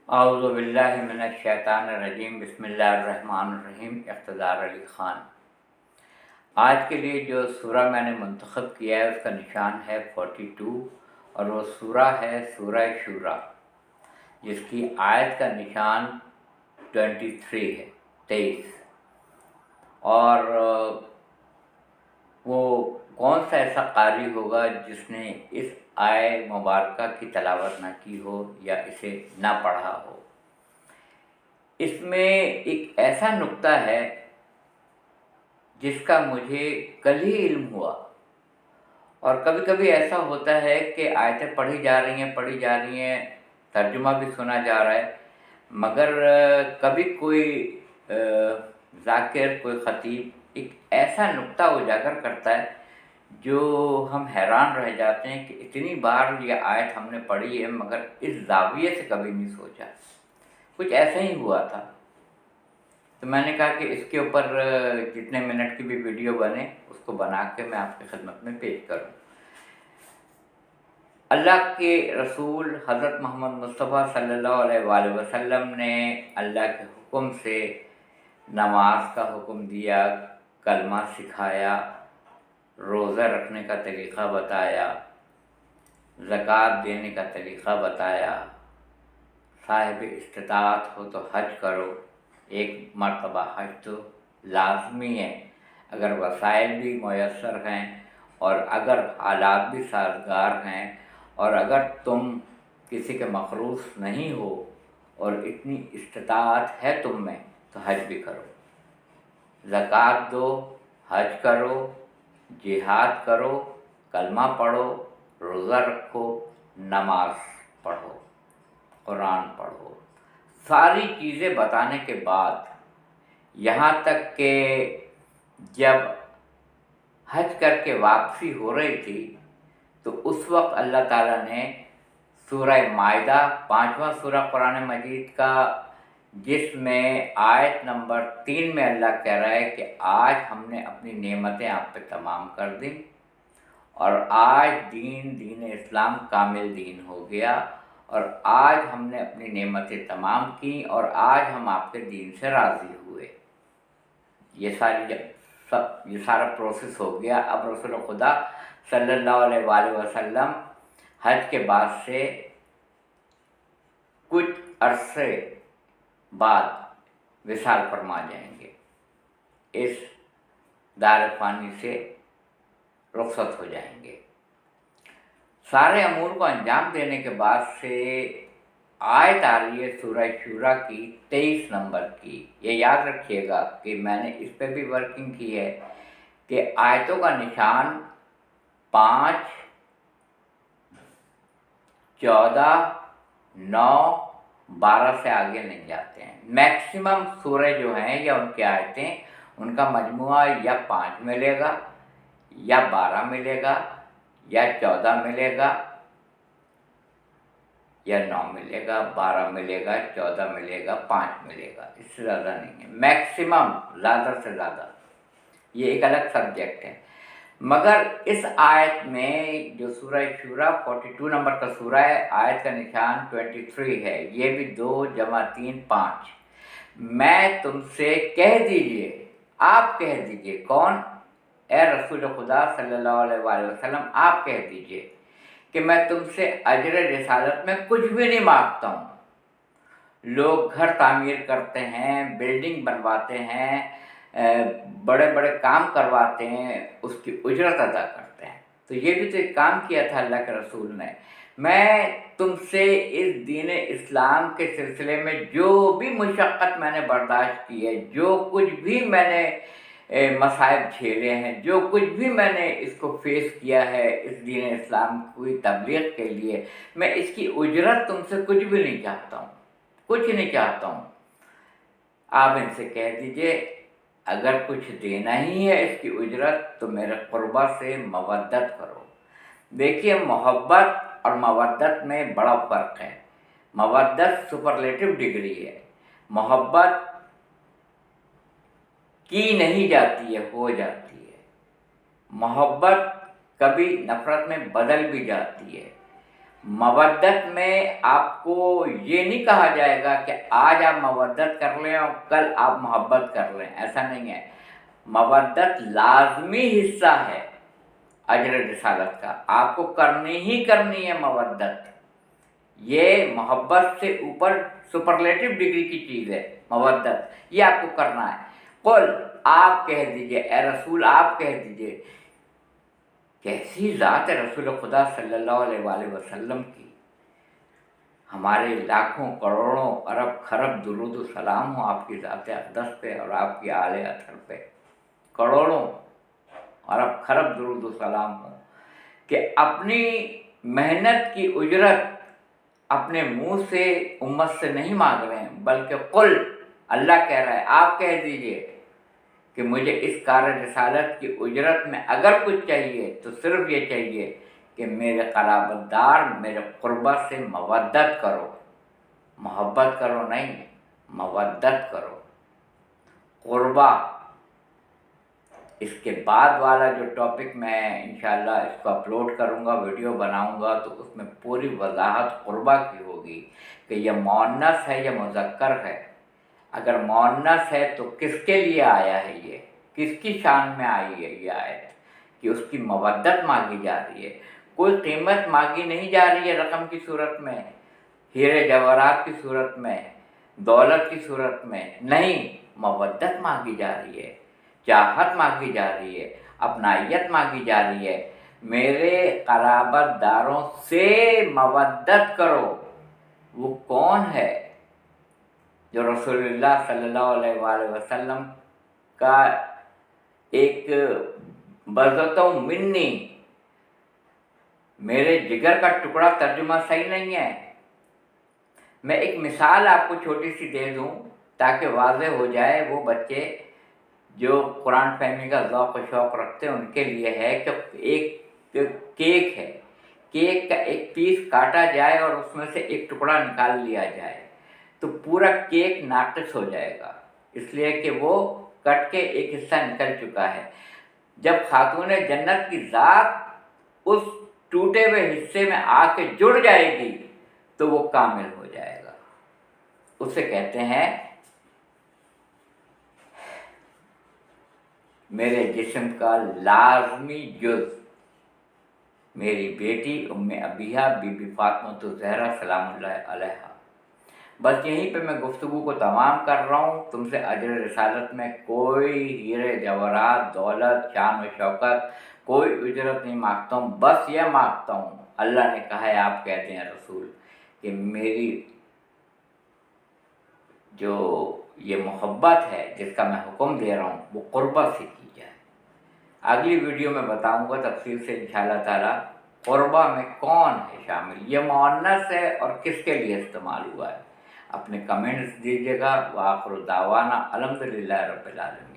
औज़ु बिल्लाहि मिनश्शैतानिर्रजीम बिस्मिल्लाहिर्रहमानिर्रहीम। इक़्तिदार अली ख़ान। आज के लिए जो सूरा मैंने मुंतख़ब किया है उसका निशान है 42 और वो सूरा है सूरह शूरा, जिसकी आयत का निशान 23 है, 23। और वो कौन सा ऐसा कारी होगा जिसने इस आय मुबारका की तलावत ना की हो या इसे ना पढ़ा हो। इसमें एक ऐसा नुक्ता है जिसका मुझे कल ही इल्म हुआ। और कभी कभी ऐसा होता है कि आयतें पढ़ी जा रही हैं, तर्जुमा भी सुना जा रहा है, मगर कभी कोई ज़ाकिर, कोई ख़तीब एक ऐसा नुक्ता उजागर करता है जो हम हैरान रह जाते हैं कि इतनी बार ये आयत हमने पढ़ी है मगर इस ज़ाविये से कभी नहीं सोचा। कुछ ऐसा ही हुआ था, तो मैंने कहा कि इसके ऊपर जितने मिनट की भी वीडियो बने उसको बना के मैं आपकी खिदमत में पेश करूं। अल्लाह के रसूल हज़रत मोहम्मद मुस्तफ़ा सल्लल्लाहु अलैहि वसल्लम ने अल्लाह के हुक्म से नमाज का हुक्म दिया, कलमा सिखाया, रोज़ा रखने का तरीक़ा बताया, ज़कात देने का तरीक़ा बताया, साहिब इस्तिताअत हो तो हज करो, एक मरतबा हज तो लाज़मी है अगर वसाइल भी मुयस्सर हैं और अगर हालात भी साज़गार हैं और अगर तुम किसी के मखरूस नहीं हो और इतनी इस्तिताअत है तुम में तो हज भी करो, ज़कात दो, हज करो, जिहाद करो, कलमा पढ़ो, रोज़ा रखो, नमाज पढ़ो, कुरान पढ़ो। सारी चीज़ें बताने के बाद यहाँ तक कि जब हज करके वापसी हो रही थी तो उस वक्त अल्लाह ताला ने सूरह माइदा, 5वां सूरा कुरान मजीद का, जिसमें आयत नंबर 3 में अल्लाह कह रहा है कि आज हमने अपनी नेमतें आप पे तमाम कर दी और आज दीन इस्लाम कामिल दीन हो गया और आज हमने अपनी नेमतें तमाम की और आज हम आपके दीन से राज़ी हुए। ये सारा प्रोसेस हो गया। अब रसूल खुदा सल्लल्लाहु अलैहि वसल्लम हज के बाद से कुछ अरसे बाद विसाल फरमा जाएंगे, इस दार फ़ानी से रुखसत हो जाएंगे। सारे अमूर को अंजाम देने के बाद से आयत आ रही है सूरह शूरा की 23 नंबर की। ये याद रखिएगा कि मैंने इस पर भी वर्किंग की है कि आयतों का निशान 5, 14, 9, 12 से आगे नहीं जाते हैं। मैक्सिमम सूरह जो हैं या उनकी आयतें, उनका मजमुआ या 5 मिलेगा या 12 मिलेगा या 14 मिलेगा या 9 मिलेगा, 12 मिलेगा, 14 मिलेगा, 5 मिलेगा, इससे ज़्यादा नहीं है। मैक्सिमम, ज़्यादा से ज़्यादा, ये एक अलग सब्जेक्ट है। मगर इस आयत में जो सूरह शूरा 42 नंबर का सूरा है, आयत का निशान 23 है। ये भी 2 जमा 3 5। मैं तुमसे कह दीजिए, आप कह दीजिए, कौन? ए रसूल खुदा सल्लल्लाहु अलैहि वसल्लम, आप कह दीजिए कि मैं तुमसे अजर रिसालत में कुछ भी नहीं मांगता हूँ। लोग घर तामीर करते हैं, बिल्डिंग बनवाते हैं, बड़े बड़े काम करवाते हैं, उसकी उजरत अदा करते हैं। तो ये भी तो एक काम किया था अल्लाह के रसूल ने। मैं तुमसे इस दीन इस्लाम के सिलसिले में जो भी मुशक्क़त मैंने बर्दाश्त की है, जो कुछ भी मैंने मसाइब झेले हैं, जो कुछ भी मैंने इसको फेस किया है इस दीन इस्लाम की तबलीग के लिए, मैं इसकी उजरत तुमसे कुछ भी नहीं चाहता हूँ, कुछ नहीं चाहता हूँ। आप इनसे कह दीजिए अगर कुछ देना ही है इसकी उजरत तो मेरे क़ुरबा से मवद्दत करो। देखिए, मोहब्बत और मवद्दत में बड़ा फ़र्क है। मवद्दत सुपरलेटिव डिग्री है, मोहब्बत की नहीं जाती है, हो जाती है। मोहब्बत कभी नफ़रत में बदल भी जाती है। मवद्दत में आपको ये नहीं कहा जाएगा कि आज आप मवद्दत कर लें और कल आप मोहब्बत कर लें, ऐसा नहीं है। मवद्दत लाजमी हिस्सा है अजर रिसालत का, आपको करनी ही करनी है मवद्दत। ये मोहब्बत से ऊपर सुपरलेटिव डिग्री की चीज़ है मवद्दत, ये आपको करना है। कुल आप कह दीजिए, ए रसूल आप कह दीजिए, कैसी ज़ात है रसूल खुदा सल्लल्लाहु अलैहि वसल्लम की। हमारे लाखों करोड़ों अरब खरब दुरूद सलाम हो आपकी ज़ात अक़दस पे और आपकी आले अथर पे। करोड़ों अरब खरब दुरूद सलाम हो कि अपनी मेहनत की उजरत अपने मुंह से उम्मत से नहीं मांग रहे हैं, बल्कि कुल अल्लाह कह रहा है आप कह दीजिए कि मुझे इस कार्य रिसालत की उजरत में अगर कुछ चाहिए तो सिर्फ ये चाहिए कि मेरे क़राबतदार मेरे क़ुरबा से मवद्दत करो, मोहब्बत करो नहीं, मवद्दत करो, क़ुरबा। इसके बाद वाला जो टॉपिक मैं इंशाअल्लाह इसको अपलोड करूँगा, वीडियो बनाऊँगा, तो उसमें पूरी वजाहत क़ुरबा की होगी कि यह मुअन्नस है या मुज़क्कर है। अगर मुअन्नस है तो किसके लिए आया है, ये किसकी शान में आई है ये आयत कि उसकी मवद्दत मांगी जा रही है। कोई कीमत मांगी नहीं जा रही है रकम की सूरत में, हीरे जवाहरात की सूरत में, दौलत की सूरत में नहीं, मवद्दत मांगी जा रही है, चाहत मांगी जा रही है, अपनाइयत मांगी जा रही है। मेरे क़राबतदारों से मवद्दत करो। वो कौन है? जो रसूलुल्लाह सल्लल्लाहु अलैहि वसल्लम का एक बज़तों मिन्नी, मेरे जिगर का टुकड़ा तर्जुमा सही नहीं है। मैं एक मिसाल आपको छोटी सी दे दूं ताकि वाज़ेह हो जाए। वो बच्चे जो कुरान फहमी का ज़ौक़ व शौक़ रखते हैं उनके लिए है कि एक केक है, केक का एक पीस काटा जाए और उसमें से एक टुकड़ा निकाल लिया जाए तो पूरा केक नाक़िस हो जाएगा, इसलिए कि वो कट के एक हिस्सा निकल चुका है। जब खातून जन्नत की ज़ात उस टूटे हुए हिस्से में आके जुड़ जाएगी तो वो कामिल हो जाएगा। उसे कहते हैं मेरे जिस्म का लाजमी जुज़। मेरी बेटी उम्मे अबिहा बीबी फातिमा ज़हरा सलामुल्लाह अलैहा। बस यहीं पे मैं गुफ्तगू को तमाम कर रहा हूँ। तुमसे अजर रिसालत में कोई हीरे जवाहरात, दौलत, शान व शौकत, कोई उजरत नहीं मांगता हूँ। बस यह मांगता हूँ, अल्लाह ने कहा है, आप कहते हैं रसूल, कि मेरी जो ये मोहब्बत है जिसका मैं हुक्म दे रहा हूँ वो क़ुरबा से की जाए। अगली वीडियो में बताऊँगा तफसील से इंशाअल्लाह ताला क़ुरबा में कौन है शामिल, ये मुअन्नस है और किसके लिए इस्तेमाल हुआ है। अपने कमेंट्स दीजिएगा। व आखिर दावाना अल्हम्दुलिल्लाह रब्बिल आलमीन।